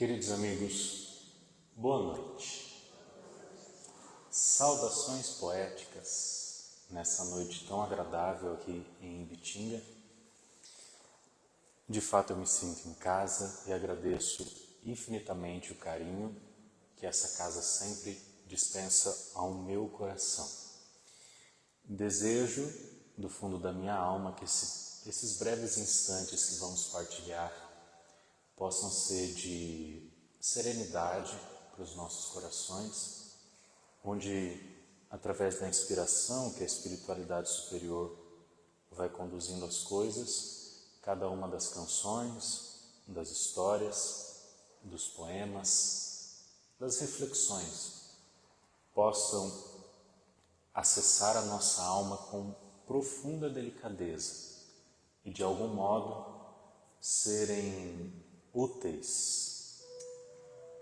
Queridos amigos, boa noite. Saudações poéticas nessa noite tão agradável aqui em Ibitinga. De fato eu me sinto em casa e agradeço infinitamente o carinho que essa casa sempre dispensa ao meu coração. Desejo do fundo da minha alma que esses breves instantes que vamos partilhar possam ser de serenidade para os nossos corações, onde, através da inspiração que a espiritualidade superior vai conduzindo as coisas, cada uma das canções, das histórias, dos poemas, das reflexões, possam acessar a nossa alma com profunda delicadeza e, de algum modo, serem úteis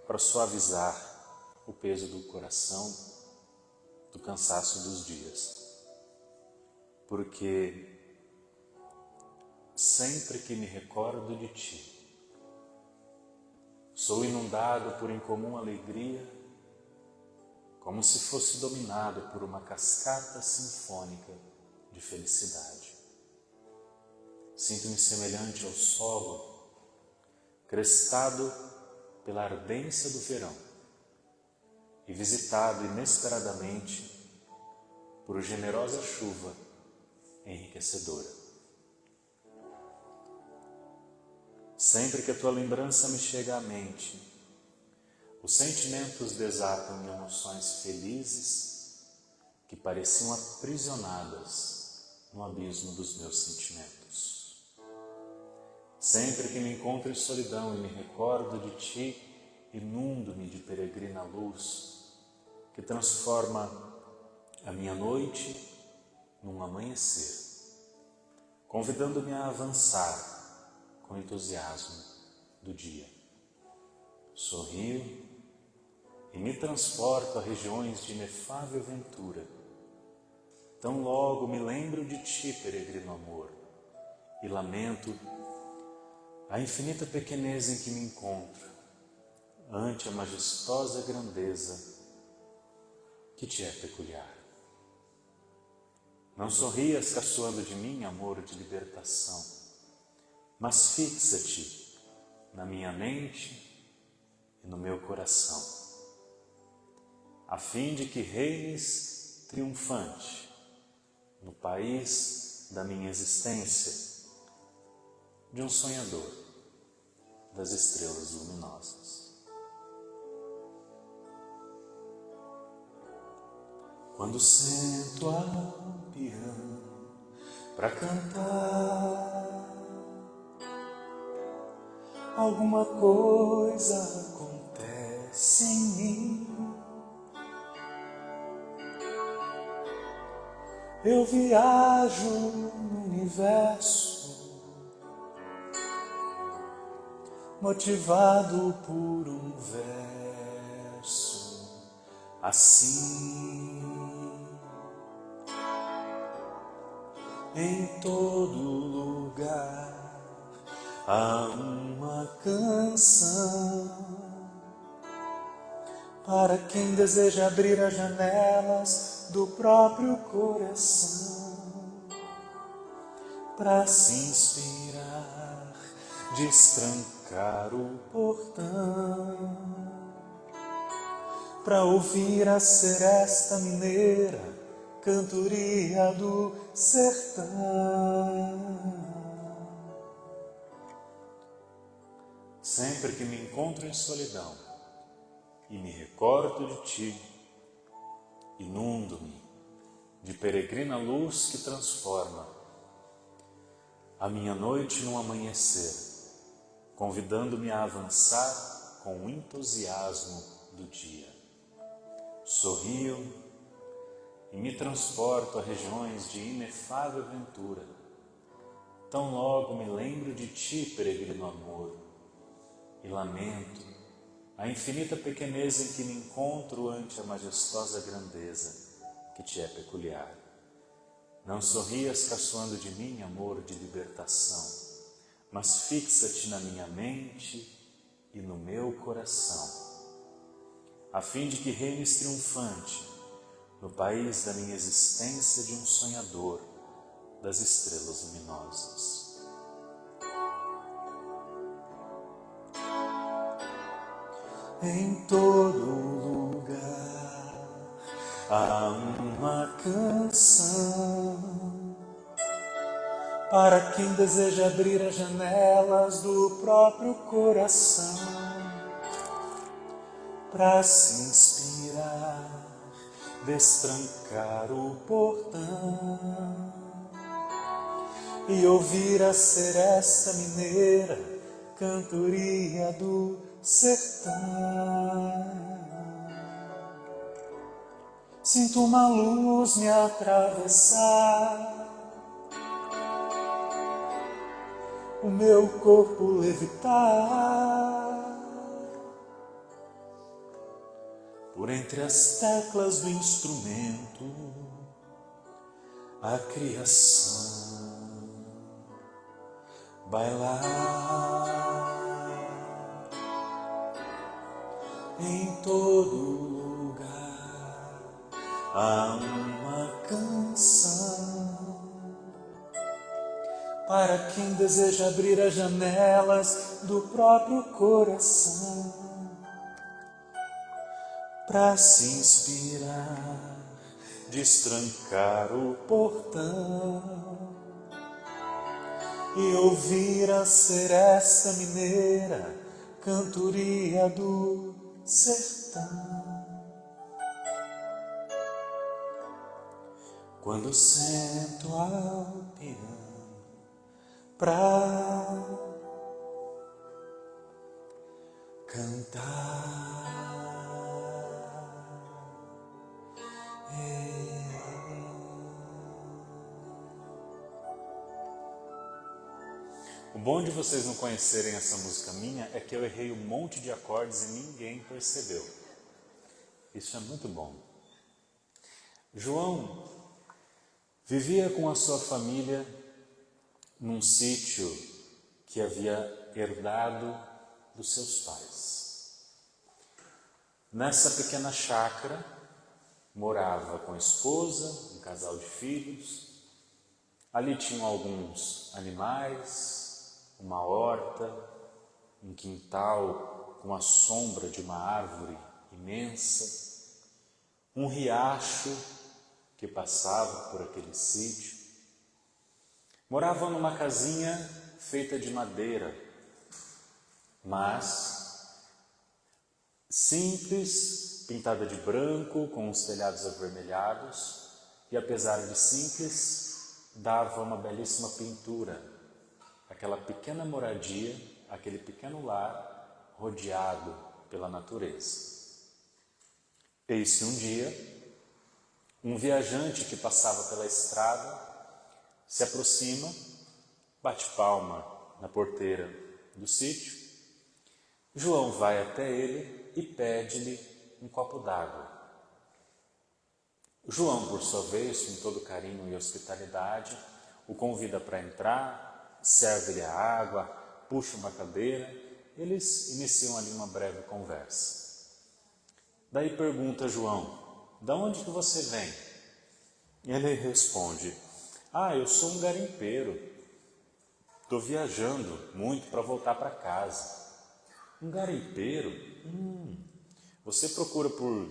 para suavizar o peso do coração, do cansaço dos dias. Porque sempre que me recordo de Ti, sou inundado por incomum alegria, como se fosse dominado por uma cascata sinfônica de felicidade. Sinto-me semelhante ao solo, crestado pela ardência do verão e visitado inesperadamente por generosa chuva enriquecedora. Sempre que a Tua lembrança me chega à mente, os sentimentos desatam em emoções felizes que pareciam aprisionadas no abismo dos meus sentimentos. Sempre que me encontro em solidão e me recordo de Ti, inundo-me de peregrina luz que transforma a minha noite num amanhecer, convidando-me a avançar com entusiasmo do dia. Sorrio e me transporto a regiões de inefável ventura. Tão logo me lembro de Ti, peregrino amor, e lamento a infinita pequenez em que me encontro ante a majestosa grandeza que Te é peculiar. Não sorrias caçoando de mim, amor de libertação, mas fixa-te na minha mente e no meu coração, a fim de que reines triunfante no país da minha existência, de um sonhador das estrelas luminosas. Quando sento ao piano para cantar, alguma coisa acontece em mim. Eu viajo no universo, motivado por um verso assim. Em todo lugar há uma canção para quem deseja abrir as janelas do próprio coração, para se inspirar, destrancar o portão, para ouvir a seresta mineira, cantoria do sertão. Sempre que me encontro em solidão e me recordo de Ti, inundo-me de peregrina luz que transforma a minha noite num amanhecer, convidando-me a avançar com o entusiasmo do dia. Sorrio e me transporto a regiões de inefável ventura. Tão logo me lembro de Ti, peregrino amor, e lamento a infinita pequenez em que me encontro ante a majestosa grandeza que Te é peculiar. Não sorrias caçoando de mim, amor de libertação, mas fixa-te na minha mente e e no meu coração, a fim de que reines triunfante no país da minha existência de um sonhador das estrelas luminosas. Em todo lugar há uma canção para quem deseja abrir as janelas do próprio coração, para se inspirar, destrancar o portão e ouvir a seresta mineira, cantoria do sertão. Sinto uma luz me atravessar, o meu corpo levitar por entre as teclas do instrumento, a criação bailar. Em todo lugar há uma canção para quem deseja abrir as janelas do próprio coração, para se inspirar, destrancar o portão e ouvir a seresta mineira, cantoria do sertão. Quando sento ao piano pra cantar, O bom de vocês não conhecerem essa música minha é que eu errei um monte de acordes e ninguém percebeu. Isso é muito bom. João vivia com a sua família num sítio que havia herdado dos seus pais. Nessa pequena chácara morava com a esposa, um casal de filhos. Ali tinham alguns animais, uma horta, um quintal com a sombra de uma árvore imensa, um riacho que passava por aquele sítio. Moravam numa casinha feita de madeira, mas simples, pintada de branco, com os telhados avermelhados, e apesar de simples, dava uma belíssima pintura. Aquela pequena moradia, aquele pequeno lar rodeado pela natureza. Eis que um dia, um viajante que passava pela estrada se aproxima, bate palma na porteira do sítio. João vai até ele e pede-lhe um copo d'água. João, por sua vez, com todo carinho e hospitalidade, o convida para entrar, serve-lhe a água, puxa uma cadeira, eles iniciam ali uma breve conversa. Daí pergunta João: "De onde que você vem?" Ele responde: "Eu sou um garimpeiro, estou viajando muito para voltar para casa." "Um garimpeiro? Você procura por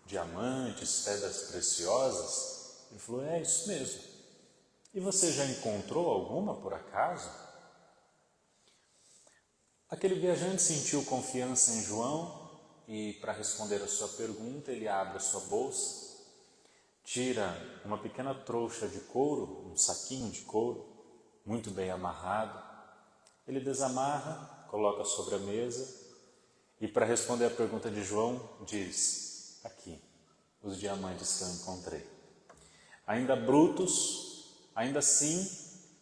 diamantes, pedras preciosas?" Ele falou: "É isso mesmo." "E você já encontrou alguma por acaso?" Aquele viajante sentiu confiança em João e, para responder a sua pergunta, ele abre a sua bolsa, tira uma pequena trouxa de couro, um saquinho de couro, muito bem amarrado. Ele desamarra, coloca sobre a mesa e, para responder a pergunta de João, diz: "Aqui, os diamantes que eu encontrei. Ainda brutos, ainda assim,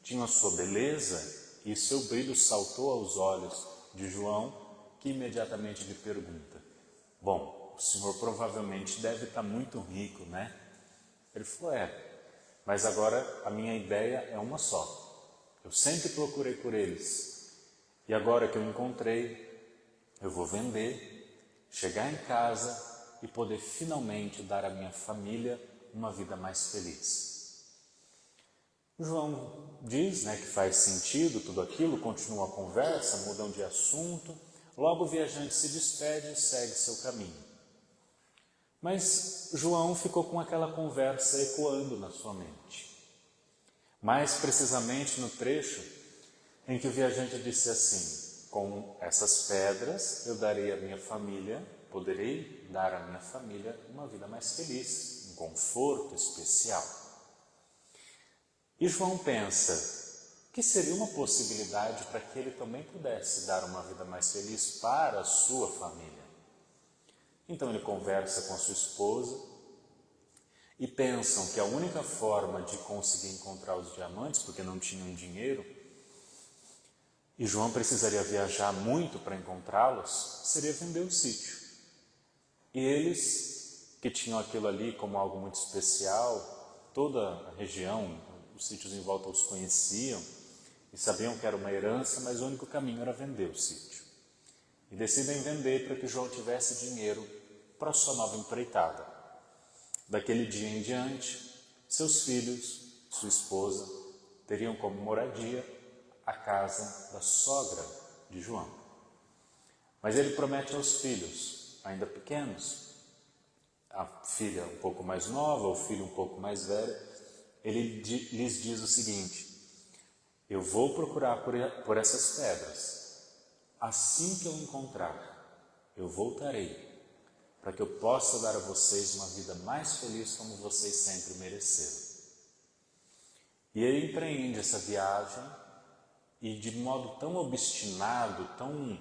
tinham a sua beleza e seu brilho saltou aos olhos de João, que imediatamente lhe pergunta: "Bom, o senhor provavelmente deve estar muito rico, né?" Ele falou: "Mas agora a minha ideia é uma só. Eu sempre procurei por eles. E agora que eu encontrei, eu vou vender, chegar em casa e poder finalmente dar à minha família uma vida mais feliz. João diz, que faz sentido tudo aquilo, continua a conversa, mudam de assunto, logo o viajante se despede e segue seu caminho. Mas João ficou com aquela conversa ecoando na sua mente. Mais precisamente no trecho em que o viajante disse assim: com essas pedras eu darei à minha família, poderei dar à minha família uma vida mais feliz, um conforto especial. E João pensa que seria uma possibilidade para que ele também pudesse dar uma vida mais feliz para a sua família. Então ele conversa com a sua esposa e pensam que a única forma de conseguir encontrar os diamantes, porque não tinham dinheiro, e João precisaria viajar muito para encontrá-los, seria vender o sítio. E eles, que tinham aquilo ali como algo muito especial, toda a região, os sítios em volta os conheciam e sabiam que era uma herança, mas o único caminho era vender o sítio. E decidem vender para que João tivesse dinheiro para a sua nova empreitada. Daquele dia em diante, seus filhos, sua esposa, teriam como moradia a casa da sogra de João. Mas ele promete aos filhos, ainda pequenos, a filha um pouco mais nova, o filho um pouco mais velho, ele lhes diz o seguinte: eu vou procurar por essas pedras. Assim que eu encontrar, eu voltarei, para que eu possa dar a vocês uma vida mais feliz como vocês sempre mereceram. E ele empreende essa viagem e de modo tão obstinado, tão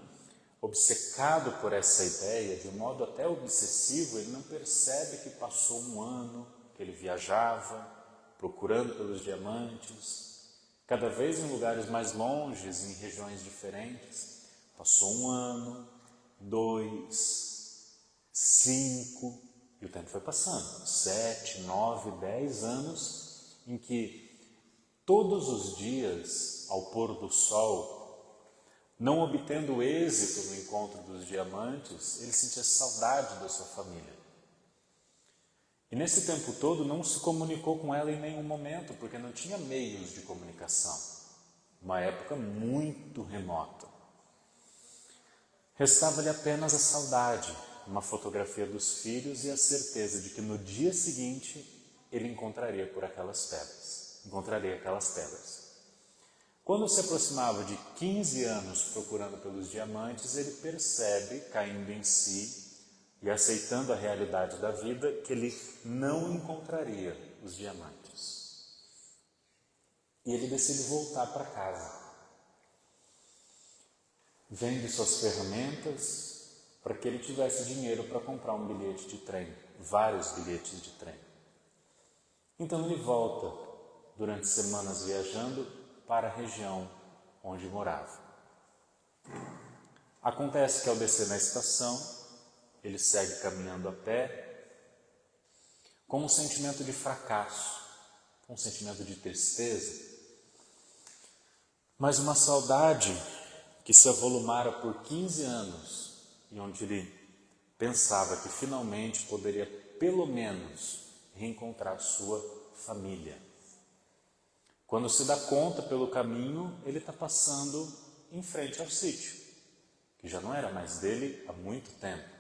obcecado por essa ideia, de um modo até obsessivo, ele não percebe que passou um ano que ele viajava, procurando pelos diamantes, cada vez em lugares mais longes, em regiões diferentes. Passou um ano, 2, 5, e o tempo foi passando, 7, 9, 10 anos, em que todos os dias, ao pôr do sol, não obtendo êxito no encontro dos diamantes, ele sentia saudade da sua família. E nesse tempo todo não se comunicou com ela em nenhum momento, porque não tinha meios de comunicação. Uma época muito remota. Restava-lhe apenas a saudade, uma fotografia dos filhos e a certeza de que no dia seguinte ele encontraria aquelas pedras. Quando se aproximava de 15 anos procurando pelos diamantes, ele percebe, caindo em si e aceitando a realidade da vida, que ele não encontraria os diamantes. E ele decide voltar para casa. Vende suas ferramentas para que ele tivesse dinheiro para comprar um bilhete de trem, vários bilhetes de trem. Então ele volta, durante semanas viajando, para a região onde morava. Acontece que ao descer na estação, ele segue caminhando a pé, com um sentimento de fracasso, com um sentimento de tristeza, mas uma saudade que se avolumara por 15 anos e onde ele pensava que finalmente poderia, pelo menos, reencontrar sua família. Quando se dá conta pelo caminho, ele está passando em frente ao sítio, que já não era mais dele há muito tempo.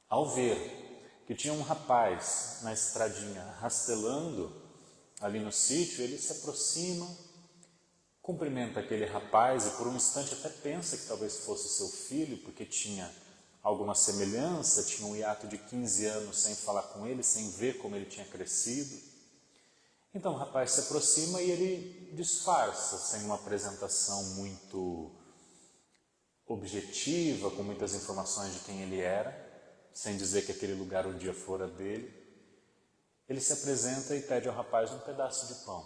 Ao ver que tinha um rapaz na estradinha rastelando ali no sítio, ele se aproxima, cumprimenta aquele rapaz e por um instante até pensa que talvez fosse seu filho, porque tinha alguma semelhança, tinha um hiato de 15 anos sem falar com ele, sem ver como ele tinha crescido. Então o rapaz se aproxima e ele disfarça, sem uma apresentação muito objetiva, com muitas informações de quem ele era, sem dizer que aquele lugar um dia fora dele. Ele se apresenta e pede ao rapaz um pedaço de pão,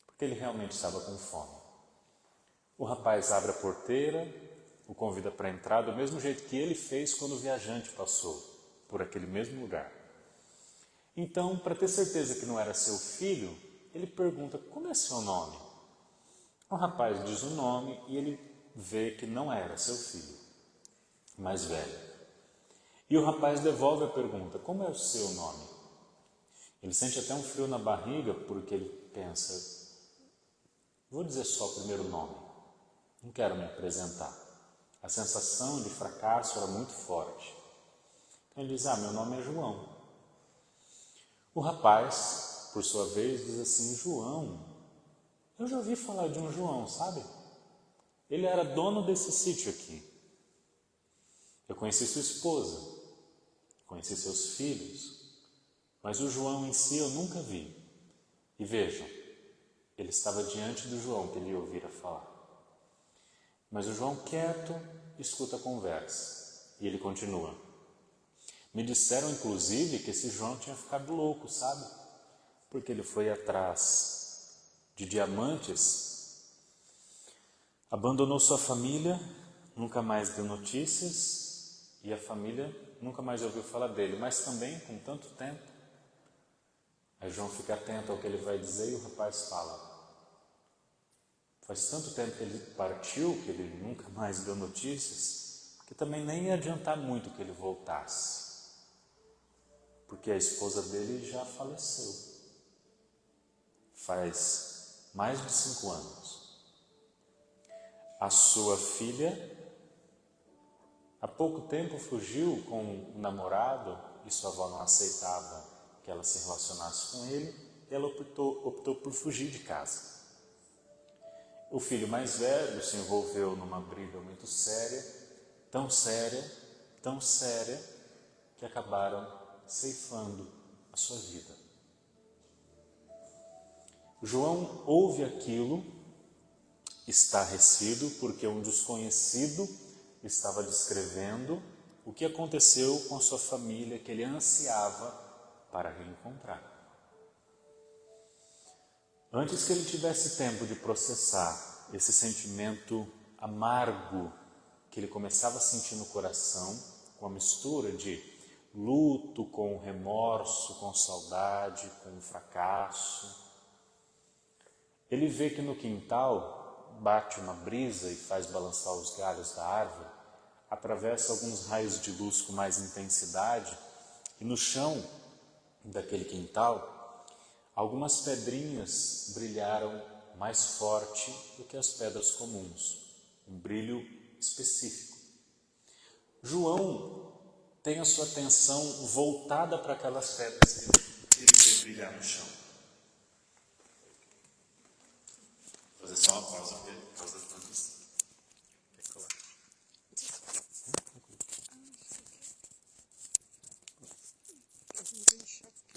porque ele realmente estava com fome. O rapaz abre a porteira, o convida para entrar, do mesmo jeito que ele fez quando o viajante passou por aquele mesmo lugar. Então, para ter certeza que não era seu filho, ele pergunta: como é seu nome? O rapaz diz o nome e ele vê que não era seu filho mais velho. E o rapaz devolve a pergunta: como é o seu nome? Ele sente até um frio na barriga, porque ele pensa: vou dizer só o primeiro nome, não quero me apresentar. A sensação de fracasso era muito forte. Então ele diz: meu nome é João. O rapaz, por sua vez, diz assim: João, eu já ouvi falar de um João, sabe? Ele era dono desse sítio aqui. Eu conheci sua esposa, conheci seus filhos, mas o João em si eu nunca vi. E vejam, ele estava diante do João que ele ouvira falar. Mas o João quieto escuta a conversa. E ele continua: me disseram inclusive que esse João tinha ficado louco, sabe? Porque ele foi atrás de diamantes, abandonou sua família, nunca mais deu notícias, e a família nunca mais ouviu falar dele. Mas também, com tanto tempo, aí João fica atento ao que ele vai dizer e o rapaz fala: faz tanto tempo que ele partiu, que ele nunca mais deu notícias, que também nem ia adiantar muito que ele voltasse, porque a esposa dele já faleceu, faz mais de 5 anos. A sua filha, há pouco tempo, fugiu com um namorado e sua avó não aceitava que ela se relacionasse com ele, e ela optou por fugir de casa. O filho mais velho se envolveu numa briga muito séria, tão séria, que acabaram ceifando a sua vida. João ouve aquilo estarrecido, porque um desconhecido estava descrevendo o que aconteceu com sua família, que ele ansiava para reencontrar. Antes que ele tivesse tempo de processar esse sentimento amargo que ele começava a sentir no coração, com a mistura de luto, com remorso, com saudade, com fracasso, ele vê que no quintal bate uma brisa e faz balançar os galhos da árvore, atravessa alguns raios de luz com mais intensidade, e no chão daquele quintal algumas pedrinhas brilharam mais forte do que as pedras comuns, um brilho específico. João tem a sua atenção voltada para aquelas pedras que ele vê brilhar no chão. Vou fazer só uma pausa por causa da transmissão.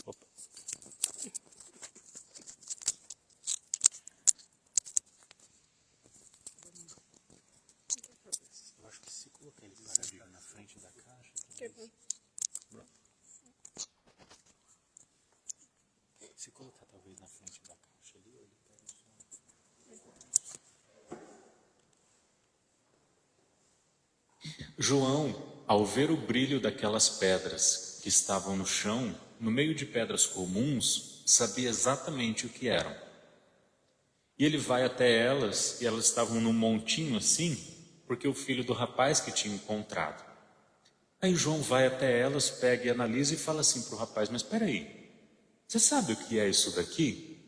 Opa. Eu acho que se colocar ele paradinho na frente da caixa... Se colocar talvez na frente da caixa ali, ele pega o som. João, ao ver o brilho daquelas pedras que estavam no chão, no meio de pedras comuns, sabia exatamente o que eram. E ele vai até elas, e elas estavam num montinho assim, porque o filho do rapaz que tinha encontrado. Aí João vai até elas, pega e analisa e fala assim para o rapaz: mas espera aí, você sabe o que é isso daqui?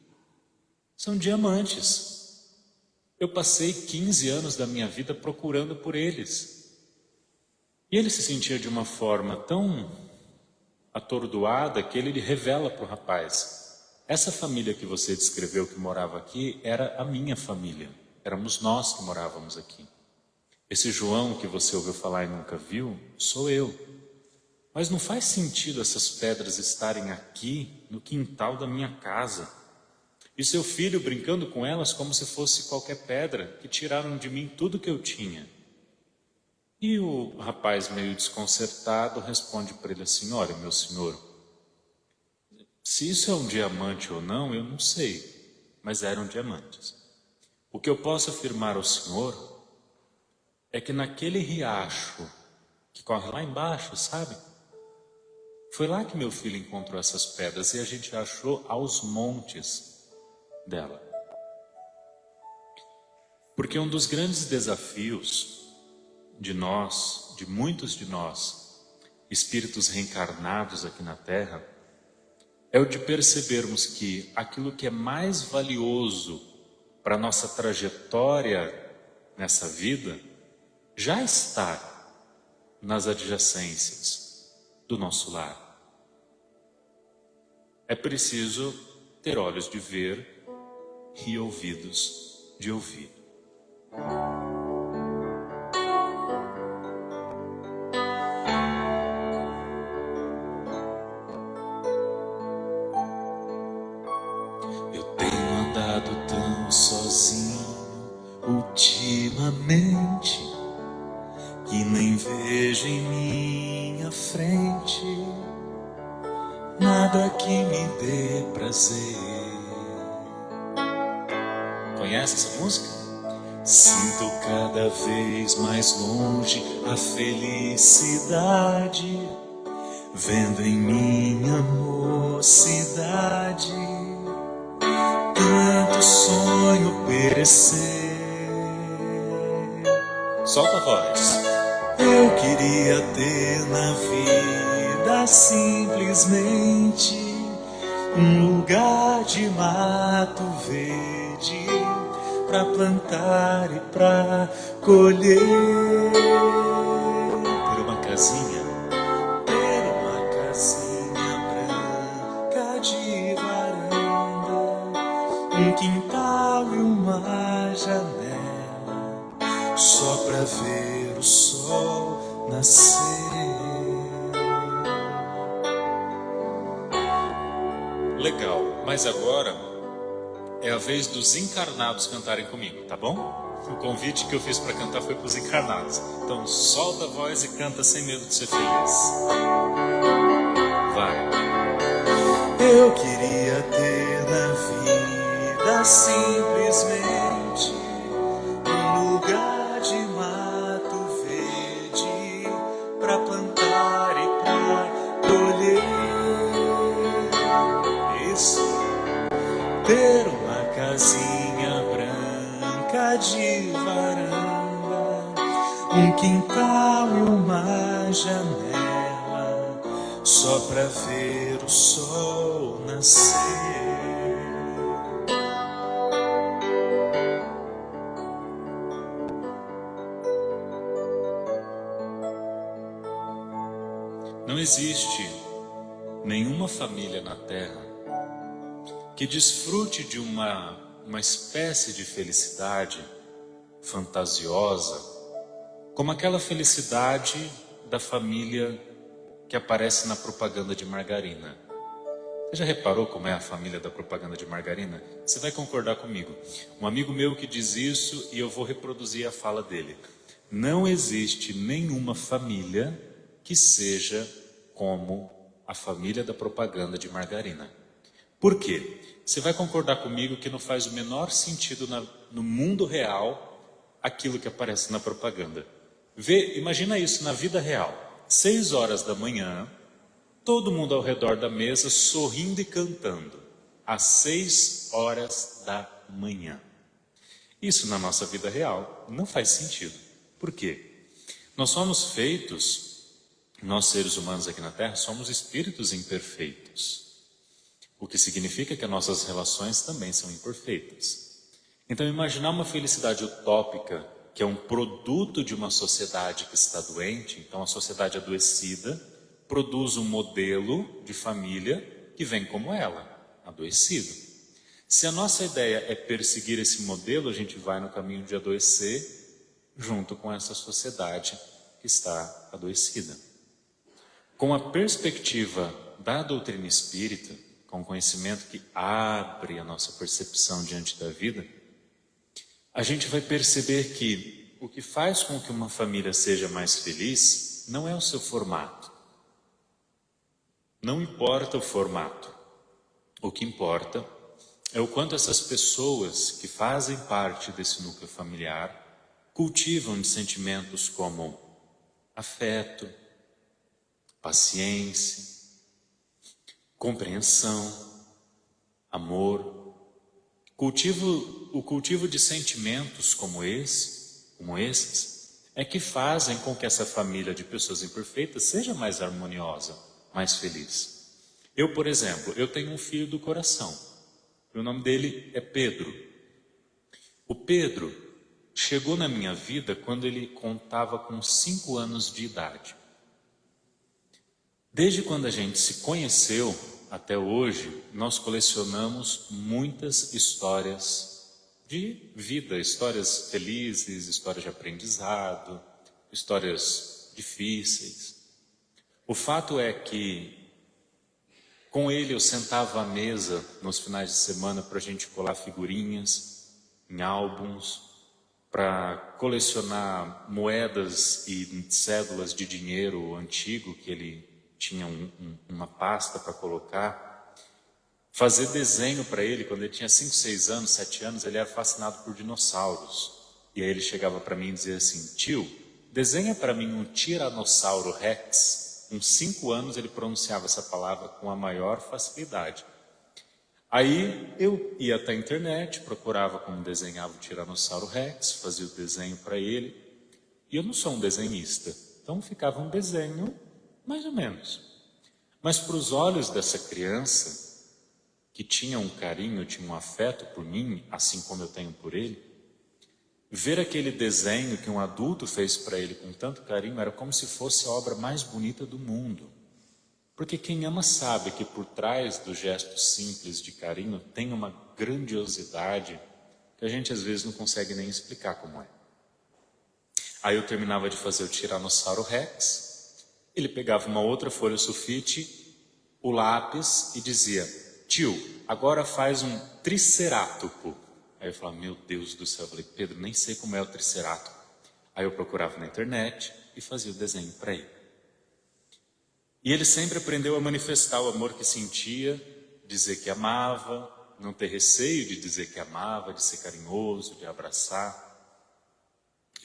São diamantes. Eu passei 15 anos da minha vida procurando por eles. E ele se sentia de uma forma tão atordoada que ele revela para o rapaz: essa família que você descreveu que morava aqui era a minha família. Éramos nós que morávamos aqui. Esse João que você ouviu falar e nunca viu, sou eu. Mas não faz sentido essas pedras estarem aqui no quintal da minha casa. E seu filho brincando com elas como se fosse qualquer pedra, que tiraram de mim tudo que eu tinha. E o rapaz, meio desconcertado, responde para ele assim: olha, meu senhor, se isso é um diamante ou não, eu não sei, mas eram diamantes. O que eu posso afirmar ao senhor é que naquele riacho que corre lá embaixo, sabe? Foi lá que meu filho encontrou essas pedras e a gente achou aos montes dela. Porque um dos grandes desafios de nós, de muitos de nós, espíritos reencarnados aqui na Terra, é o de percebermos que aquilo que é mais valioso para a nossa trajetória nessa vida já está nas adjacências do nosso lar. É preciso ter olhos de ver e ouvidos de ouvir. Eu tenho andado tão sozinho ultimamente que nem vejo em minha frente nada que me dê prazer. Conhece essa música? Sinto cada vez mais longe a felicidade, vendo em minha mocidade tanto sonho perecer. Solta a voz. Eu queria ter na vida simplesmente um lugar de mato verde pra plantar e pra colher. Ter uma casinha branca de varanda, um quintal e uma janela, só pra ver o sol nascer. Legal, mas agora é a vez dos encarnados cantarem comigo, tá bom? O convite que eu fiz para cantar foi para os encarnados. Então solta a voz e canta sem medo de ser feliz. Vai. Eu queria ter na vida simplesmente um lugar de mato verde pra plantar e pra colher. Isso. Ter uma casinha branca de varanda, um quintal e uma janela, só pra ver o sol nascer. Não existe nenhuma família na Terra que desfrute de uma espécie de felicidade fantasiosa, como aquela felicidade da família que aparece na propaganda de margarina. Você já reparou como é a família da propaganda de margarina? Você vai concordar comigo. Um amigo meu que diz isso e eu vou reproduzir a fala dele. Não existe nenhuma família que seja como a família da propaganda de margarina. Por quê? Você vai concordar comigo que não faz o menor sentido no mundo real aquilo que aparece na propaganda. Imagina isso na vida real. 6 horas da manhã, todo mundo ao redor da mesa sorrindo e cantando. Às 6 horas da manhã. Isso na nossa vida real não faz sentido. Por quê? Nós somos feitos, nós seres humanos aqui na Terra, somos espíritos imperfeitos. O que significa que as nossas relações também são imperfeitas. Então, imaginar uma felicidade utópica, que é um produto de uma sociedade que está doente, então a sociedade adoecida produz um modelo de família que vem como ela, adoecido. Se a nossa ideia é perseguir esse modelo, a gente vai no caminho de adoecer junto com essa sociedade que está adoecida. Com a perspectiva da doutrina espírita, com o conhecimento que abre a nossa percepção diante da vida, a gente vai perceber que o que faz com que uma família seja mais feliz não é o seu formato. Não importa o formato. O que importa é o quanto essas pessoas que fazem parte desse núcleo familiar cultivam de sentimentos como afeto, paciência, compreensão, amor. Cultivo o cultivo de sentimentos como esses, é que fazem com que essa família de pessoas imperfeitas seja mais harmoniosa, mais feliz. Eu, por exemplo, eu tenho um filho do coração. O nome dele é Pedro. O Pedro chegou na minha vida quando ele contava com 5 anos de idade. Desde quando a gente se conheceu até hoje, nós colecionamos muitas histórias de vida, histórias felizes, histórias de aprendizado, histórias difíceis. O fato é que com ele eu sentava à mesa nos finais de semana para a gente colar figurinhas em álbuns, para colecionar moedas e cédulas de dinheiro antigo que ele tinha uma pasta para colocar, fazer desenho para ele. Quando ele tinha 5, 6 anos, 7 anos, ele era fascinado por dinossauros. E aí ele chegava para mim e dizia assim: tio, desenha para mim um Tiranossauro Rex. Com 5 anos ele pronunciava essa palavra com a maior facilidade. Aí eu ia até a internet, procurava como desenhava o Tiranossauro Rex, fazia o desenho para ele. E eu não sou um desenhista, então ficava um desenho mais ou menos. Mas para os olhos dessa criança, que tinha um carinho, tinha um afeto por mim, assim como eu tenho por ele, ver aquele desenho que um adulto fez para ele com tanto carinho era como se fosse a obra mais bonita do mundo. Porque quem ama sabe que por trás do gesto simples de carinho tem uma grandiosidade que a gente às vezes não consegue nem explicar como é. Aí eu terminava de fazer o Tiranossauro Rex, ele pegava uma outra folha sulfite, o lápis e dizia: tio, agora faz um tricerátopo. Aí eu falava: meu Deus do céu. Eu falei: Pedro, nem sei como é o tricerátopo. Aí eu procurava na internet e fazia o desenho para ele. E ele sempre aprendeu a manifestar o amor que sentia, dizer que amava, não ter receio de dizer que amava, de ser carinhoso, de abraçar.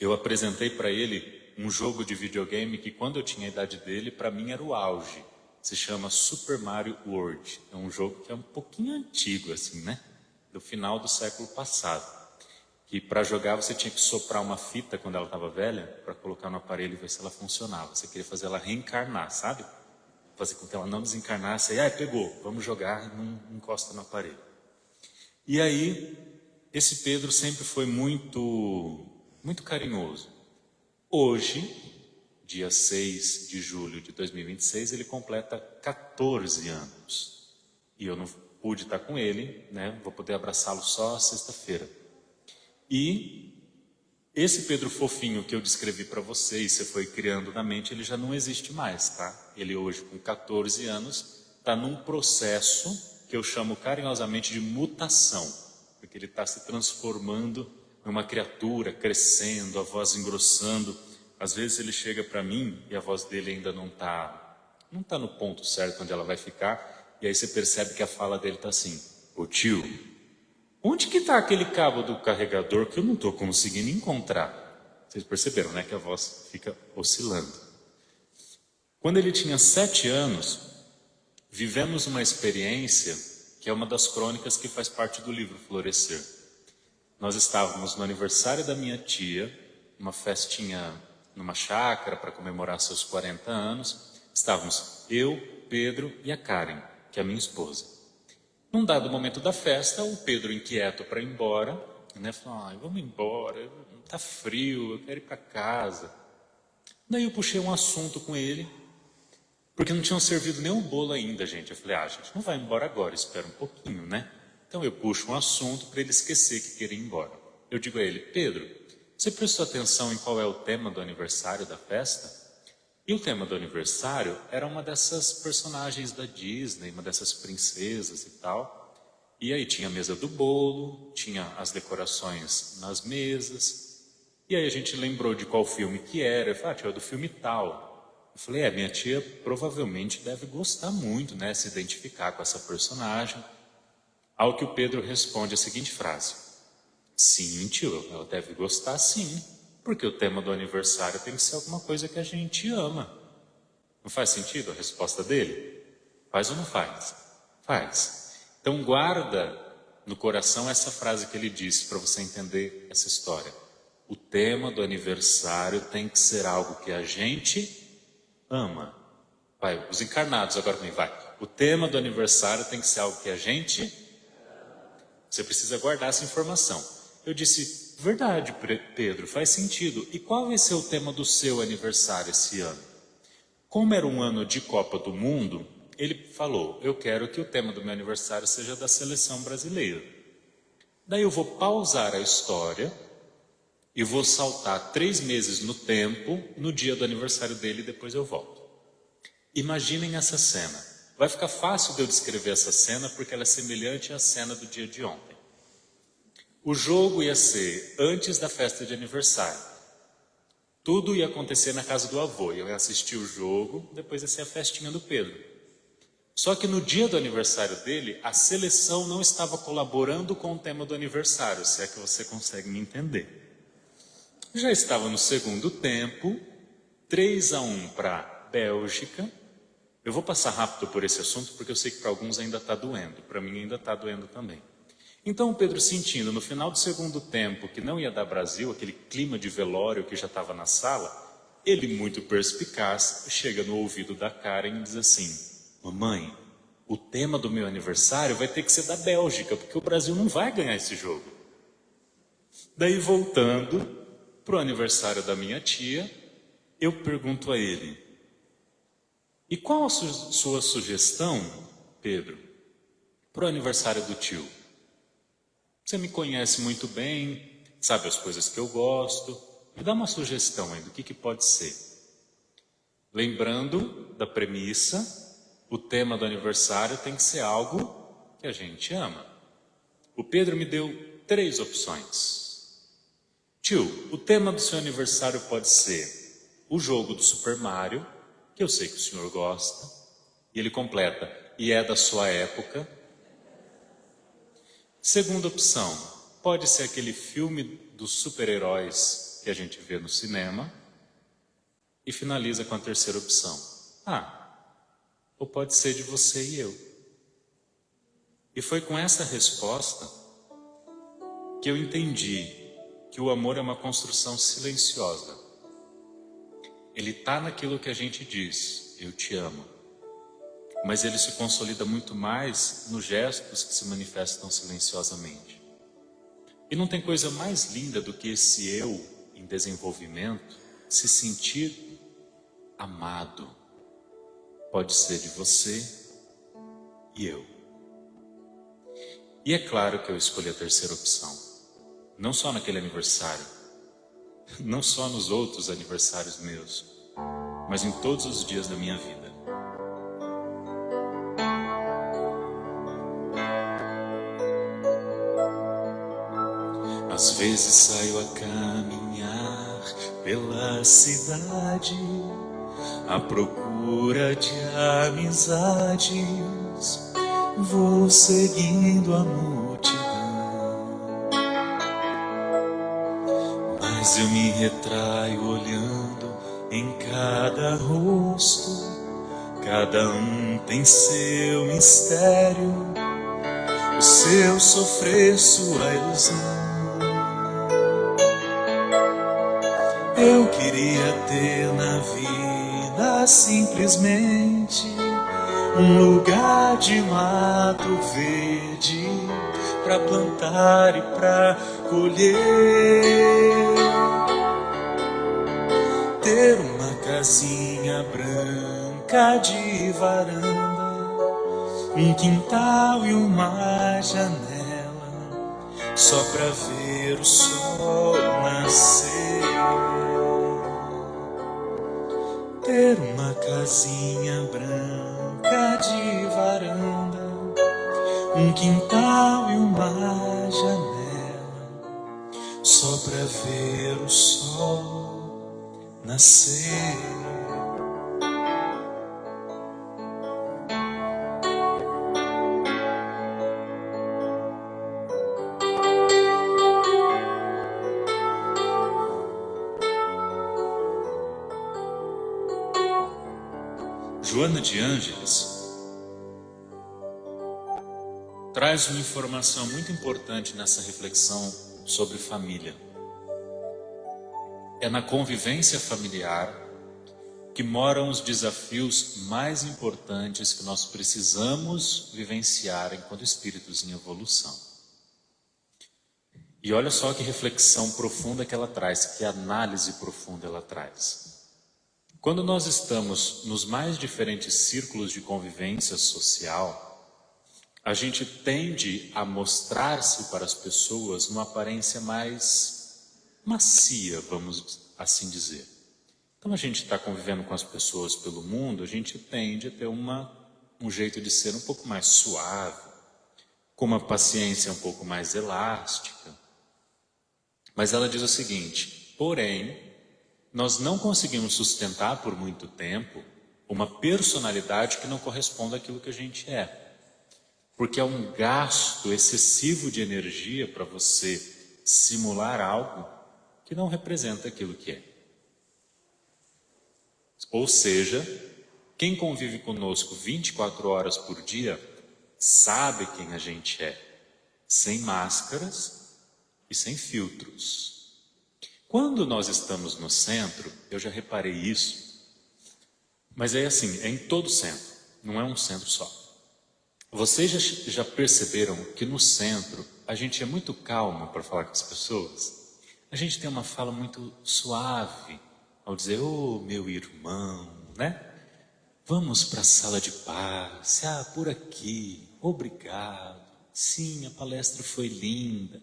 Eu apresentei para ele um jogo de videogame que, quando eu tinha a idade dele, para mim era o auge. Se chama Super Mario World. É um jogo que é um pouquinho antigo, assim, né? Do final do século passado. Que para jogar você tinha que soprar uma fita quando ela estava velha, para colocar no aparelho e ver se ela funcionava. Você queria fazer ela reencarnar, sabe? Fazer com que ela não desencarnasse. Aí, pegou, vamos jogar e não encosta no aparelho. E aí, esse Pedro sempre foi muito carinhoso. Hoje, dia 6 de julho de 2026, ele completa 14 anos. E eu não pude estar com ele, né? Vou poder abraçá-lo só sexta-feira. E esse Pedro fofinho que eu descrevi para vocês, você foi criando na mente, ele já não existe mais, tá? Ele hoje, com 14 anos, está num processo que eu chamo carinhosamente de mutação, porque ele está se transformando numa criatura, crescendo, a voz engrossando. Às vezes ele chega para mim e a voz dele ainda não tá no ponto certo onde ela vai ficar, e aí você percebe que a fala dele está assim: ô tio, onde que está aquele cabo do carregador que eu não estou conseguindo encontrar? Vocês perceberam, né, que a voz fica oscilando. Quando ele tinha 7 anos, vivemos uma experiência que é uma das crônicas que faz parte do livro Florescer. Nós estávamos no aniversário da minha tia, uma festinha numa chácara para comemorar seus 40 anos. Estávamos eu, Pedro e a Karen, que é a minha esposa. Num dado momento da festa, o Pedro, inquieto para ir embora, né, falou: vamos embora, está frio, eu quero ir para casa. Daí eu puxei um assunto com ele, porque não tinham servido nem o bolo ainda, gente. Eu falei: gente, não vai embora agora, espera um pouquinho, né? Então eu puxo um assunto para ele esquecer que queria ir embora. Eu digo a ele: Pedro, você prestou atenção em qual é o tema do aniversário da festa? E o tema do aniversário era uma dessas personagens da Disney, uma dessas princesas e tal. E aí tinha a mesa do bolo, tinha as decorações nas mesas. E aí a gente lembrou de qual filme que era. Eu falei: tia, é do filme tal. Eu falei: minha tia provavelmente deve gostar muito, né, se identificar com essa personagem. Ao que o Pedro responde a seguinte frase: sim, tio, ela deve gostar sim. Porque o tema do aniversário tem que ser alguma coisa que a gente ama. Não faz sentido a resposta dele? Faz ou não faz? Faz. Então guarda no coração essa frase que ele disse para você entender essa história. O tema do aniversário tem que ser algo que a gente ama. Vai, os encarnados agora comigo, vai. O tema do aniversário tem que ser algo que a gente... Você precisa guardar essa informação. Eu disse, verdade, Pedro, faz sentido. E qual vai ser o tema do seu aniversário esse ano? Como era um ano de Copa do Mundo, ele falou, eu quero que o tema do meu aniversário seja da seleção brasileira. Daí eu vou pausar a história e vou saltar 3 meses no tempo, no dia do aniversário dele, e depois eu volto. Imaginem essa cena. Vai ficar fácil de eu descrever essa cena, porque ela é semelhante à cena do dia de ontem. O jogo ia ser antes da festa de aniversário. Tudo ia acontecer na casa do avô. Eu ia assistir o jogo, depois ia ser a festinha do Pedro. Só que no dia do aniversário dele, a seleção não estava colaborando com o tema do aniversário, se é que você consegue me entender. Já estava no segundo tempo, 3-1 para a Bélgica. Eu vou passar rápido por esse assunto, porque eu sei que para alguns ainda está doendo. Para mim ainda está doendo também. Então o Pedro, sentindo no final do segundo tempo que não ia dar Brasil, aquele clima de velório que já estava na sala, ele, muito perspicaz, chega no ouvido da Karen e diz assim, mamãe, o tema do meu aniversário vai ter que ser da Bélgica, porque o Brasil não vai ganhar esse jogo. Daí, voltando para o aniversário da minha tia, eu pergunto a ele, e qual a sua sugestão, Pedro, para o aniversário do tio? Você me conhece muito bem, sabe as coisas que eu gosto. Me dá uma sugestão aí do que pode ser. Lembrando da premissa, o tema do aniversário tem que ser algo que a gente ama. O Pedro me deu 3 opções. Tio, o tema do seu aniversário pode ser o jogo do Super Mario, que eu sei que o senhor gosta, e ele completa, e é da sua época. Segunda opção, pode ser aquele filme dos super-heróis que a gente vê no cinema, e finaliza com a terceira opção. Ou pode ser de você e eu. E foi com essa resposta que eu entendi que o amor é uma construção silenciosa. Ele está naquilo que a gente diz, eu te amo. Mas ele se consolida muito mais nos gestos que se manifestam silenciosamente. E não tem coisa mais linda do que esse eu em desenvolvimento se sentir amado. Pode ser de você e eu. E é claro que eu escolhi a terceira opção. Não só naquele aniversário, não só nos outros aniversários meus, mas em todos os dias da minha vida. Às vezes saio a caminhar pela cidade, à procura de amizades, vou seguindo a multidão. Mas eu me retraio olhando em cada rosto, cada um tem seu mistério, o seu sofrer, sua ilusão. Eu queria ter na vida simplesmente um lugar de mato verde pra plantar e pra colher. Ter uma casinha branca de varanda, um quintal e uma janela, só pra ver o sol nascer. Ter uma casinha branca de varanda, um quintal e uma janela, só pra ver o sol nascer. Joana de Ângeles traz uma informação muito importante nessa reflexão sobre família. É na convivência familiar que moram os desafios mais importantes que nós precisamos vivenciar enquanto espíritos em evolução. E olha só que reflexão profunda que ela traz, que análise profunda ela traz. Quando nós estamos nos mais diferentes círculos de convivência social, a gente tende a mostrar-se para as pessoas numa aparência mais macia, vamos assim dizer. Então a gente está convivendo com as pessoas pelo mundo, a gente tende a ter um jeito de ser um pouco mais suave, com uma paciência um pouco mais elástica. Mas ela diz o seguinte: porém, nós não conseguimos sustentar por muito tempo uma personalidade que não corresponda àquilo que a gente é. Porque é um gasto excessivo de energia para você simular algo que não representa aquilo que é. Ou seja, quem convive conosco 24 horas por dia sabe quem a gente é, sem máscaras e sem filtros. Quando nós estamos no centro, eu já reparei isso, mas é assim, é em todo centro, não é um centro só. Vocês já perceberam que no centro a gente é muito calmo para falar com as pessoas? A gente tem uma fala muito suave ao dizer: "Oh, meu irmão, né? Vamos para a sala de paz. Por aqui. Obrigado. Sim, a palestra foi linda."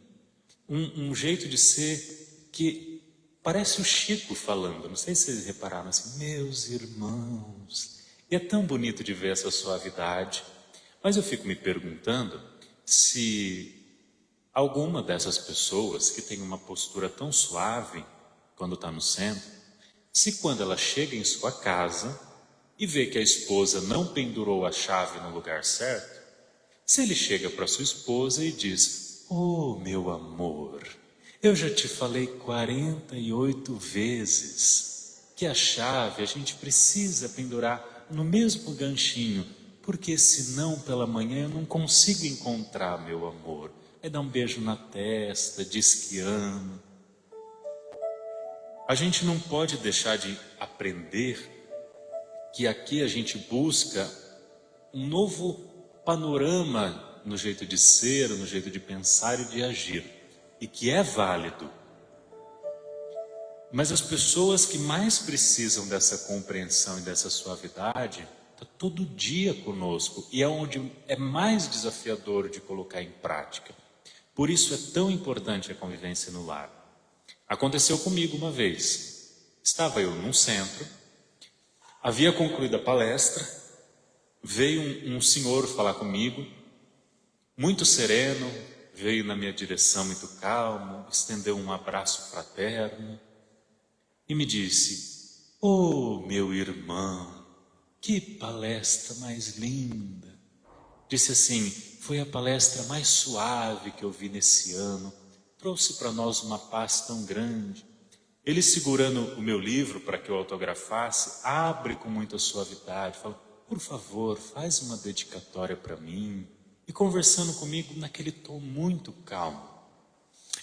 Um jeito de ser que parece o Chico falando. Não sei se vocês repararam assim: "Meus irmãos." E é tão bonito de ver essa suavidade. Mas eu fico me perguntando se alguma dessas pessoas que tem uma postura tão suave quando está no centro, se quando ela chega em sua casa e vê que a esposa não pendurou a chave no lugar certo, se ele chega para sua esposa e diz: "Oh, meu amor, eu já te falei 48 vezes que a chave a gente precisa pendurar no mesmo ganchinho, porque senão pela manhã eu não consigo encontrar, meu amor." Aí dá um beijo na testa, diz que ama. A gente não pode deixar de aprender que aqui a gente busca um novo panorama no jeito de ser, no jeito de pensar e de agir, e que é válido. Mas as pessoas que mais precisam dessa compreensão e dessa suavidade estão todo dia conosco, e é onde é mais desafiador de colocar em prática. Por isso é tão importante a convivência no lar. Aconteceu comigo uma vez. Estava eu num centro, havia concluído a palestra, veio um senhor falar comigo, muito sereno, veio na minha direção muito calmo, estendeu um abraço fraterno e me disse: "Oh, meu irmão, que palestra mais linda." Disse assim: "Foi a palestra mais suave que eu vi nesse ano. Trouxe para nós uma paz tão grande." Ele, segurando o meu livro para que eu autografasse, abre com muita suavidade, fala: "Por favor, faz uma dedicatória para mim." E conversando comigo naquele tom muito calmo.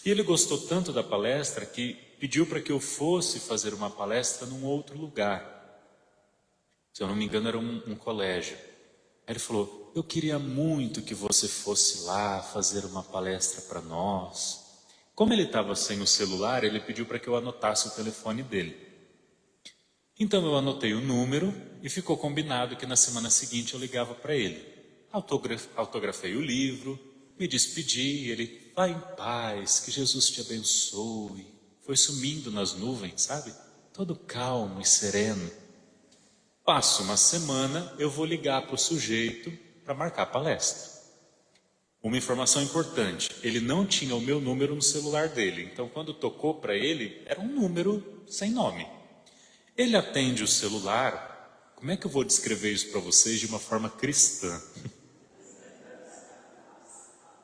E ele gostou tanto da palestra que pediu para que eu fosse fazer uma palestra num outro lugar. Se eu não me engano, era um colégio. Aí ele falou: "Eu queria muito que você fosse lá fazer uma palestra para nós." Como ele estava sem o celular, ele pediu para que eu anotasse o telefone dele. Então eu anotei o número e ficou combinado que na semana seguinte eu ligava para ele. Autografei o livro, me despedi, ele: "Vá em paz, que Jesus te abençoe." Foi sumindo nas nuvens, sabe? Todo calmo e sereno. Passa uma semana, eu vou ligar para o sujeito para marcar a palestra. Uma informação importante: ele não tinha o meu número no celular dele, então quando tocou para ele, era um número sem nome. Ele atende o celular. Como é que eu vou descrever isso para vocês de uma forma cristã?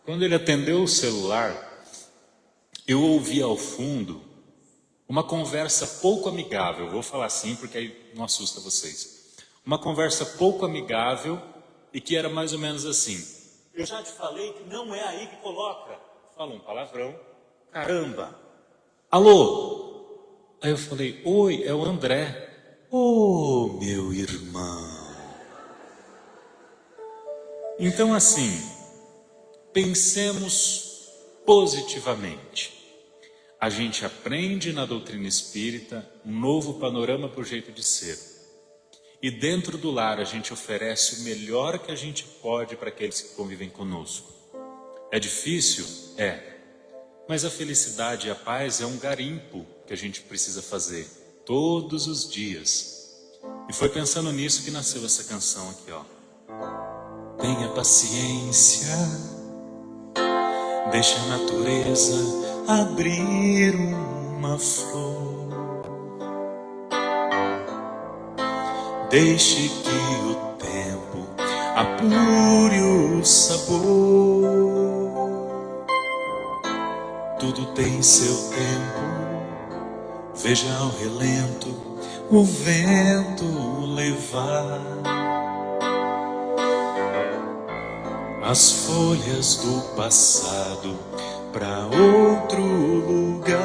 Quando ele atendeu o celular, eu ouvi ao fundo uma conversa pouco amigável. Vou falar assim porque aí não assusta vocês. Uma conversa pouco amigável e que era mais ou menos assim: eu já te falei que não é aí que coloca. Falou um palavrão. Caramba! Alô? Aí eu falei, oi, é o André. Ô, meu irmão. Então assim, pensemos positivamente. A gente aprende na doutrina espírita um novo panorama para o jeito de ser. E dentro do lar a gente oferece o melhor que a gente pode para aqueles que convivem conosco. É difícil? É. Mas a felicidade e a paz é um garimpo que a gente precisa fazer todos os dias. E foi pensando nisso que nasceu essa canção aqui, ó. Tenha paciência, deixa a natureza abrir uma flor. Deixe que o tempo apure o sabor. Tudo tem seu tempo, veja ao relento o vento levar as folhas do passado para outro lugar.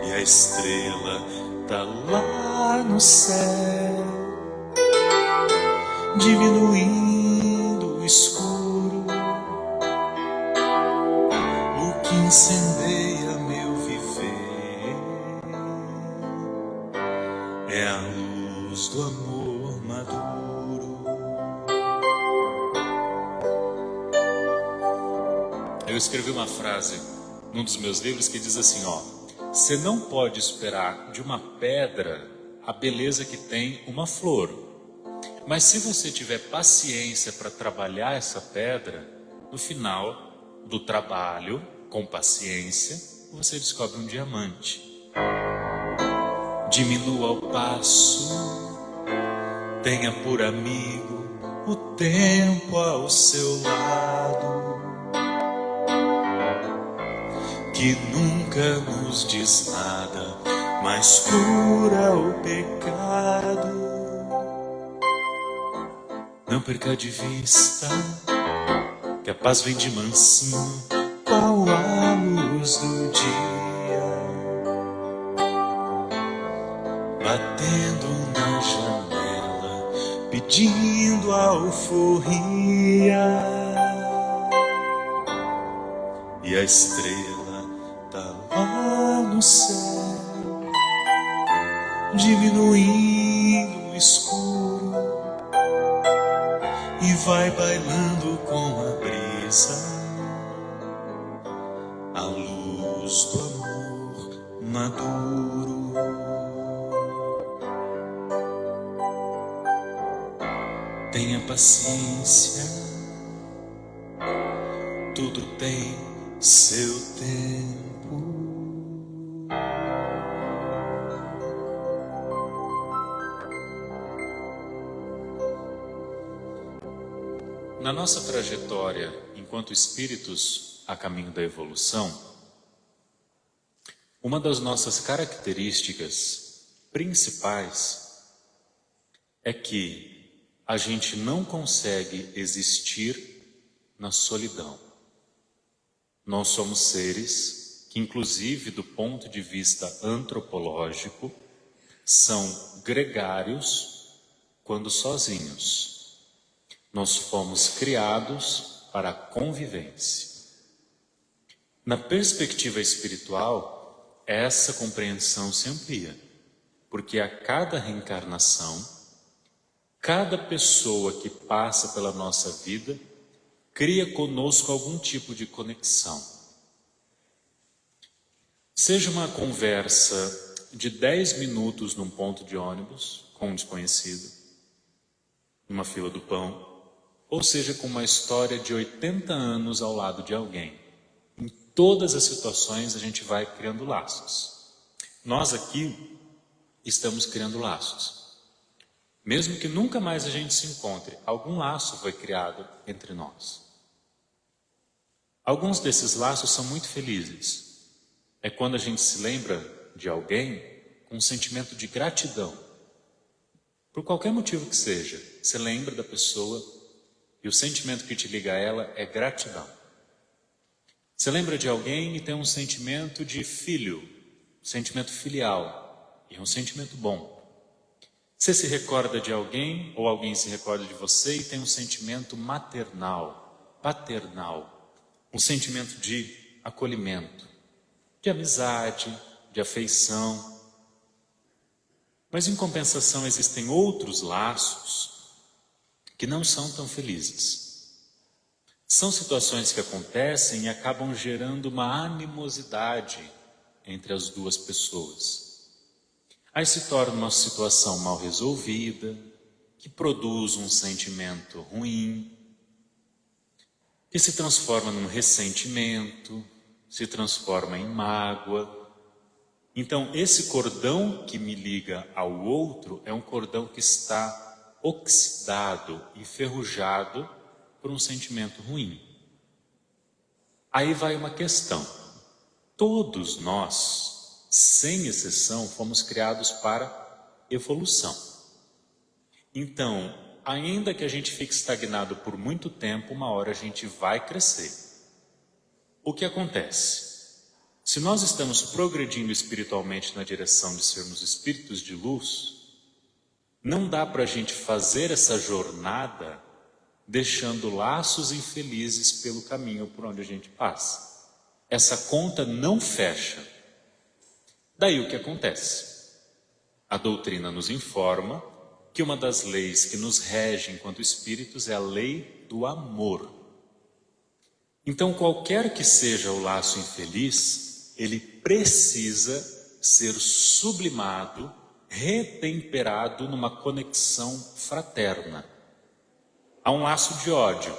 E a estrela tá lá no céu, diminuindo o escuro. O que incendeia meu viver é a luz do amor maduro. Eu escrevi uma frase num dos meus livros que diz assim, ó: você não pode esperar de uma pedra a beleza que tem uma flor, mas se você tiver paciência para trabalhar essa pedra, no final do trabalho, com paciência, você descobre um diamante. Diminua o passo, tenha por amigo o tempo ao seu lado, que nunca nos diz nada, mas cura o pecado. Não perca de vista que a paz vem de mansinho, qual a luz do dia, batendo na janela, pedindo alforria. E a estrela tá lá no céu, diminuindo o escuro, e vai bailando com a brisa a luz do amor maduro. Tenha paciência, tudo tem seu tempo. Na nossa trajetória enquanto espíritos a caminho da evolução, uma das nossas características principais é que a gente não consegue existir na solidão. Nós somos seres que, inclusive do ponto de vista antropológico, são gregários quando sozinhos. Nós fomos criados para a convivência. Na perspectiva espiritual, essa compreensão se amplia, porque a cada reencarnação, cada pessoa que passa pela nossa vida cria conosco algum tipo de conexão. Seja uma conversa de 10 minutos num ponto de ônibus com um desconhecido, numa fila do pão, ou seja com uma história de 80 anos ao lado de alguém. Em todas as situações a gente vai criando laços. Nós aqui estamos criando laços. Mesmo que nunca mais a gente se encontre, algum laço foi criado entre nós. Alguns desses laços são muito felizes. É quando a gente se lembra de alguém com um sentimento de gratidão. por qualquer motivo que seja, você lembra da pessoa e o sentimento que te liga a ela é gratidão. Você lembra de alguém e tem um sentimento de filho, um sentimento filial, e é um sentimento bom. Você se recorda de alguém, ou alguém se recorda de você e tem um sentimento maternal, paternal, um sentimento de acolhimento, de amizade, de afeição. Mas em compensação existem outros laços que não são tão felizes. São situações que acontecem e acabam gerando uma animosidade entre as duas pessoas. Aí se torna uma situação mal resolvida, que produz um sentimento ruim, que se transforma num ressentimento, se transforma em mágoa. Então, esse cordão que me liga ao outro é um cordão que está oxidado e enferrujado por um sentimento ruim. Aí vai uma questão. Todos nós, sem exceção, fomos criados para evolução. Então, ainda que a gente fique estagnado por muito tempo, uma hora a gente vai crescer. O que acontece? Se nós estamos progredindo espiritualmente na direção de sermos espíritos de luz, não dá para a gente fazer essa jornada deixando laços infelizes pelo caminho por onde a gente passa. Essa conta não fecha. Daí o que acontece? A doutrina nos informa que uma das leis que nos rege enquanto espíritos é a lei do amor. Então, qualquer que seja o laço infeliz, ele precisa ser sublimado, retemperado numa conexão fraterna. Há um laço de ódio,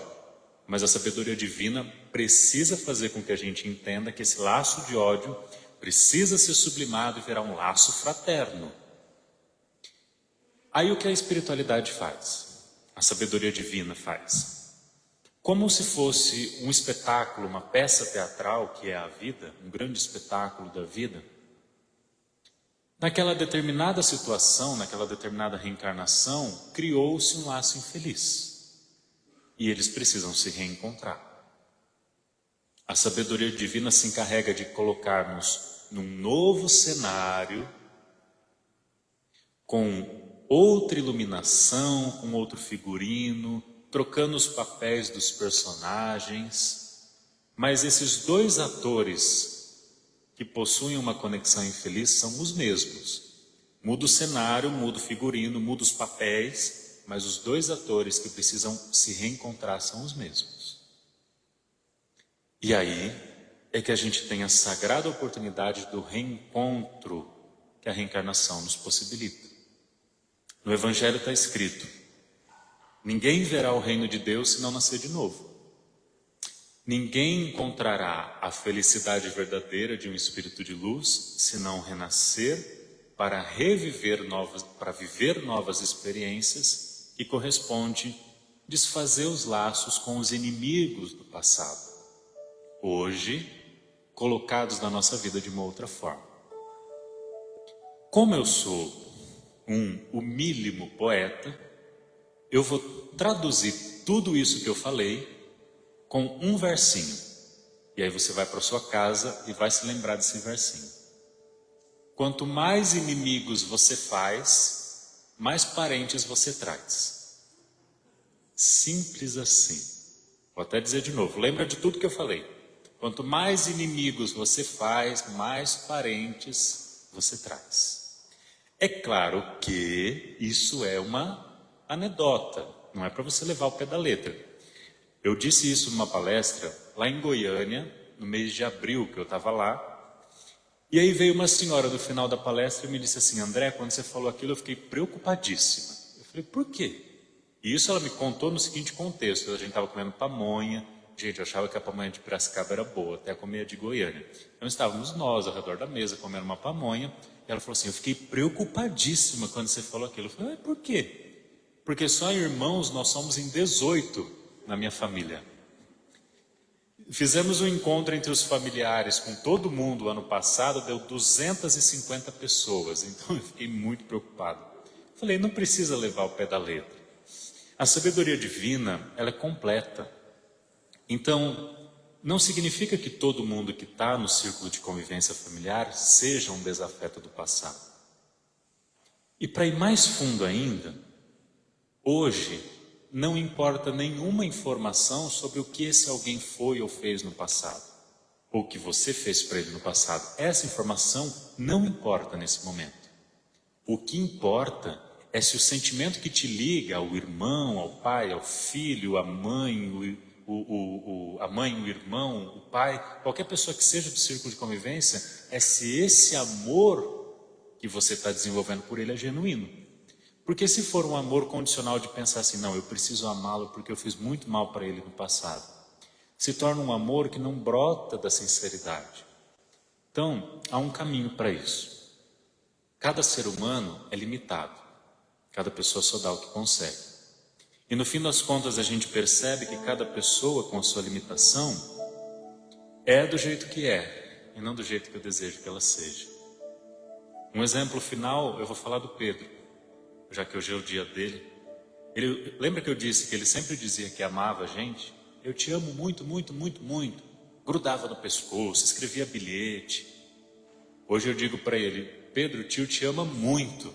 mas a sabedoria divina precisa fazer com que a gente entenda que esse laço de ódio precisa ser sublimado e virar um laço fraterno. Aí o que a espiritualidade faz? A sabedoria divina faz? Como se fosse um espetáculo, uma peça teatral que é a vida, um grande espetáculo da vida, naquela determinada situação, naquela determinada reencarnação, criou-se um laço infeliz. E eles precisam se reencontrar. A sabedoria divina se encarrega de colocar-nos num novo cenário, com outra iluminação, com outro figurino, trocando os papéis dos personagens. Mas esses dois atores que possuem uma conexão infeliz são os mesmos. Muda o cenário, muda o figurino, muda os papéis, mas os dois atores que precisam se reencontrar são os mesmos. E aí é que a gente tem a sagrada oportunidade do reencontro que a reencarnação nos possibilita. No Evangelho está escrito: ninguém verá o reino de Deus se não nascer de novo. Ninguém encontrará a felicidade verdadeira de um espírito de luz se não renascer para viver novas experiências que corresponde desfazer os laços com os inimigos do passado, hoje colocados na nossa vida de uma outra forma. Como eu sou um humílimo poeta, eu vou traduzir tudo isso que eu falei com um versinho. E aí você vai para sua casa e vai se lembrar desse versinho. Quanto mais inimigos você faz, mais parentes você traz. Simples assim. Vou até dizer de novo, lembra de tudo que eu falei. Quanto mais inimigos você faz, mais parentes você traz. É claro que isso é uma anedota, não é para você levar o pé da letra. Eu disse isso numa palestra lá em Goiânia, no mês de abril, que eu estava lá. E aí veio uma senhora no final da palestra e me disse assim: André, quando você falou aquilo eu fiquei preocupadíssima. Eu falei, por quê? E isso ela me contou no seguinte contexto: a gente estava comendo pamonha. Gente, eu achava que a pamonha de Piracicaba era boa, até comer a de Goiânia. Então estávamos nós ao redor da mesa comendo uma pamonha. E ela falou assim: eu fiquei preocupadíssima quando você falou aquilo. Eu falei, por quê? Porque só irmãos nós somos em 18 na minha família. Fizemos um encontro entre os familiares com todo mundo ano passado, deu 250 pessoas, então eu fiquei muito preocupado. Falei, não precisa levar o pé da letra. A sabedoria divina, ela é completa. Então, não significa que todo mundo que está no círculo de convivência familiar seja um desafeto do passado. E para ir mais fundo ainda, hoje não importa nenhuma informação sobre o que esse alguém foi ou fez no passado, ou o que você fez para ele no passado. Essa informação não importa nesse momento. O que importa é se o sentimento que te liga ao irmão, ao pai, ao filho, à mãe, a mãe, o irmão, o pai, qualquer pessoa que seja do círculo de convivência, é se esse amor que você está desenvolvendo por ele é genuíno. Porque se for um amor condicional de pensar assim, não, eu preciso amá-lo porque eu fiz muito mal para ele no passado, se torna um amor que não brota da sinceridade. Então, há um caminho para isso. Cada ser humano é limitado. Cada pessoa só dá o que consegue. E no fim das contas a gente percebe que cada pessoa com a sua limitação é do jeito que é e não do jeito que eu desejo que ela seja. Um exemplo final, eu vou falar do Pedro, já que hoje é o dia dele. Lembra que eu disse que ele sempre dizia que amava a gente? Eu te amo muito, muito, muito, muito. Grudava no pescoço, escrevia bilhete. Hoje eu digo para ele, Pedro, o tio te ama muito.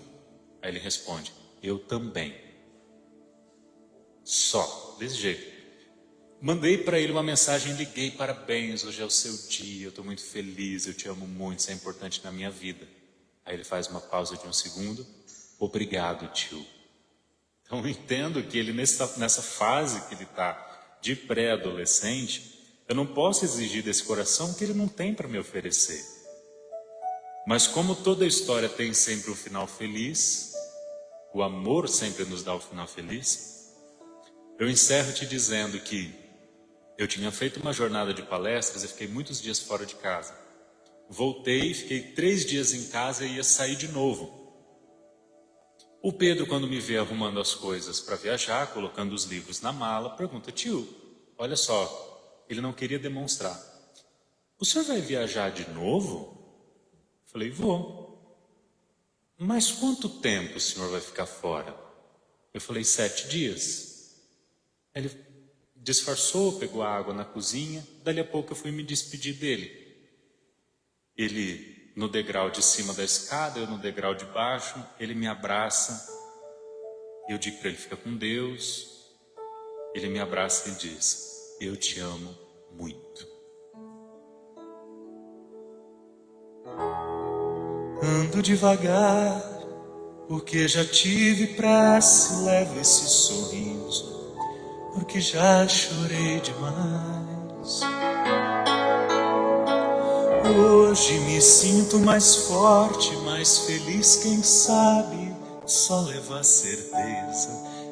Aí ele responde, eu também. Só, desse jeito. Mandei para ele uma mensagem, liguei, parabéns, hoje é o seu dia, eu estou muito feliz, eu te amo muito, isso é importante na minha vida. Aí ele faz uma pausa de um segundo, obrigado, tio. Então eu entendo que ele nessa fase que ele está de pré-adolescente, eu não posso exigir desse coração que ele não tem para me oferecer. Mas como toda história tem sempre um final feliz, o amor sempre nos dá o final feliz, eu encerro te dizendo que eu tinha feito uma jornada de palestras e fiquei muitos dias fora de casa. Voltei, fiquei 3 dias em casa e ia sair de novo. O Pedro, quando me vê arrumando as coisas para viajar, colocando os livros na mala, pergunta, tio, olha só, ele não queria demonstrar. O senhor vai viajar de novo? Falei, vou. Mas quanto tempo o senhor vai ficar fora? Eu falei, 7 dias. Ele disfarçou, pegou a água na cozinha, dali a pouco eu fui me despedir dele. Ele no degrau de cima da escada, eu no degrau de baixo, ele me abraça, eu digo para ele, fica com Deus, ele me abraça e diz, eu te amo muito. Ando devagar, porque já tive pressa, levo esse sorriso, porque já chorei demais. Hoje me sinto mais forte, mais feliz, quem sabe, só levo a certeza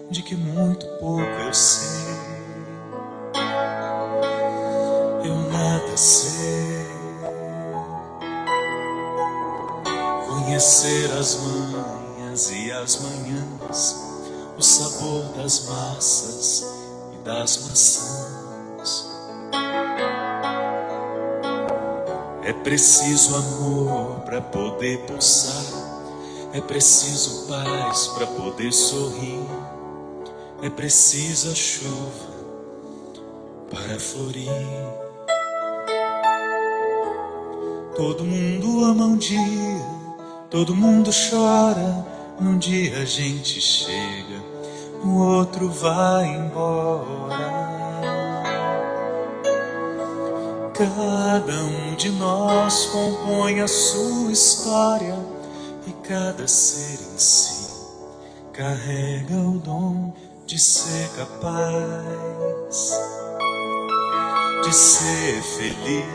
de que muito pouco eu sei. Eu nada sei. Conhecer as manhas e as manhãs, o sabor das massas e das maçãs. É preciso amor para poder pulsar, é preciso paz para poder sorrir, é preciso a chuva para florir. Todo mundo ama um dia, todo mundo chora, um dia a gente chega, o outro vai embora. Cada um de nós compõe a sua história e cada ser em si carrega o dom de ser capaz de ser feliz.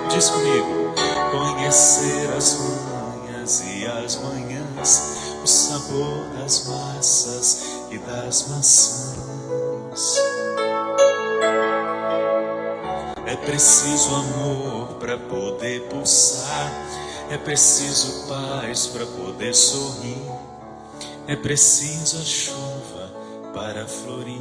Diz comigo, conhecer as manhas e as manhãs, o sabor das massas e das maçãs. É preciso amor para poder pulsar, é preciso paz para poder sorrir, é preciso a chuva para florir.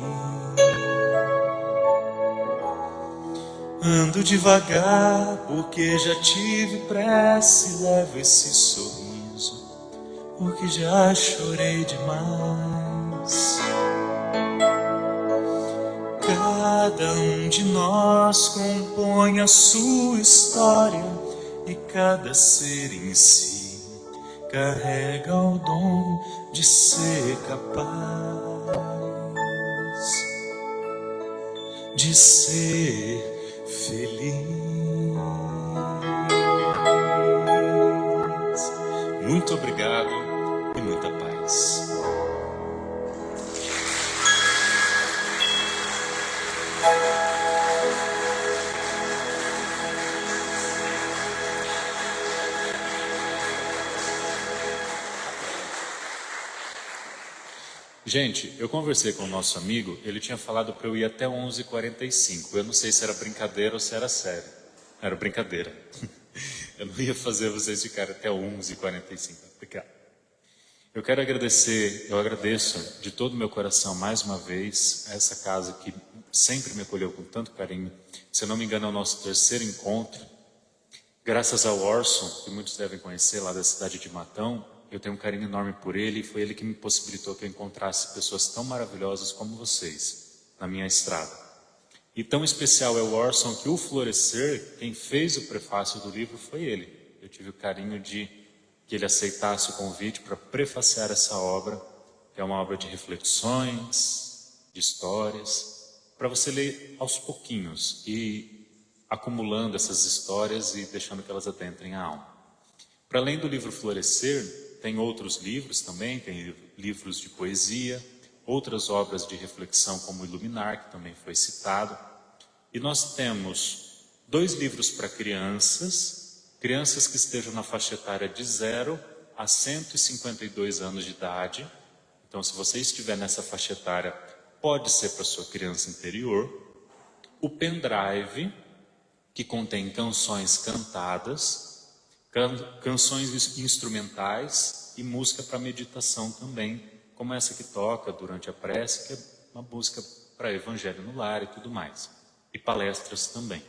Ando devagar porque já tive pressa e levo esse sorriso, porque já chorei demais. Cada um de nós compõe a sua história e cada ser em si carrega o dom de ser capaz de ser feliz. Muito obrigado e muita paz. Gente, eu conversei com o nosso amigo, ele tinha falado para eu ir até 11h45. Eu não sei se era brincadeira ou se era sério. Era brincadeira. Eu não ia fazer vocês ficarem até 11h45. Eu quero agradecer, eu agradeço de todo o meu coração mais uma vez a essa casa que sempre me acolheu com tanto carinho. Se eu não me engano, é o nosso terceiro encontro. Graças ao Orson, que muitos devem conhecer lá da cidade de Matão, eu tenho um carinho enorme por ele e foi ele que me possibilitou que eu encontrasse pessoas tão maravilhosas como vocês na minha estrada. E tão especial é o Orson que o Florescer, quem fez o prefácio do livro foi ele. Eu tive o carinho de que ele aceitasse o convite para prefaciar essa obra, que é uma obra de reflexões, de histórias, para você ler aos pouquinhos e acumulando essas histórias e deixando que elas adentrem a alma. Para além do livro Florescer, tem outros livros também, tem livros de poesia, outras obras de reflexão como Iluminar, que também foi citado. E nós temos 2 livros para crianças que estejam na faixa etária de 0 a 152 anos de idade. Então, se você estiver nessa faixa etária, pode ser para sua criança interior. O pendrive, que contém canções cantadas, canções instrumentais e música para meditação também, como essa que toca durante a prece, que é uma música para evangelho no lar e tudo mais. E palestras também.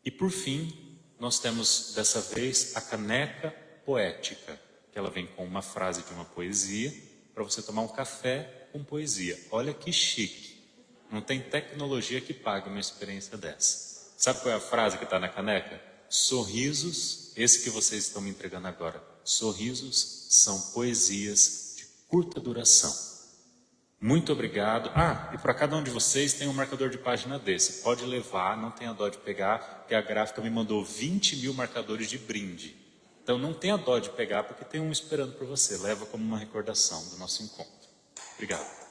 E por fim, nós temos dessa vez a caneca poética, que ela vem com uma frase de uma poesia, para você tomar um café com poesia. Olha que chique. Não tem tecnologia que pague uma experiência dessa. Sabe qual é a frase que está na caneca? Sorrisos, esse que vocês estão me entregando agora. Sorrisos são poesias de curta duração. Muito obrigado. E para cada um de vocês tem um marcador de página desse. Pode levar, não tenha dó de pegar, porque a gráfica me mandou 20.000 marcadores de brinde. Então não tenha dó de pegar, porque tem um esperando por você. Leva como uma recordação do nosso encontro. Obrigado.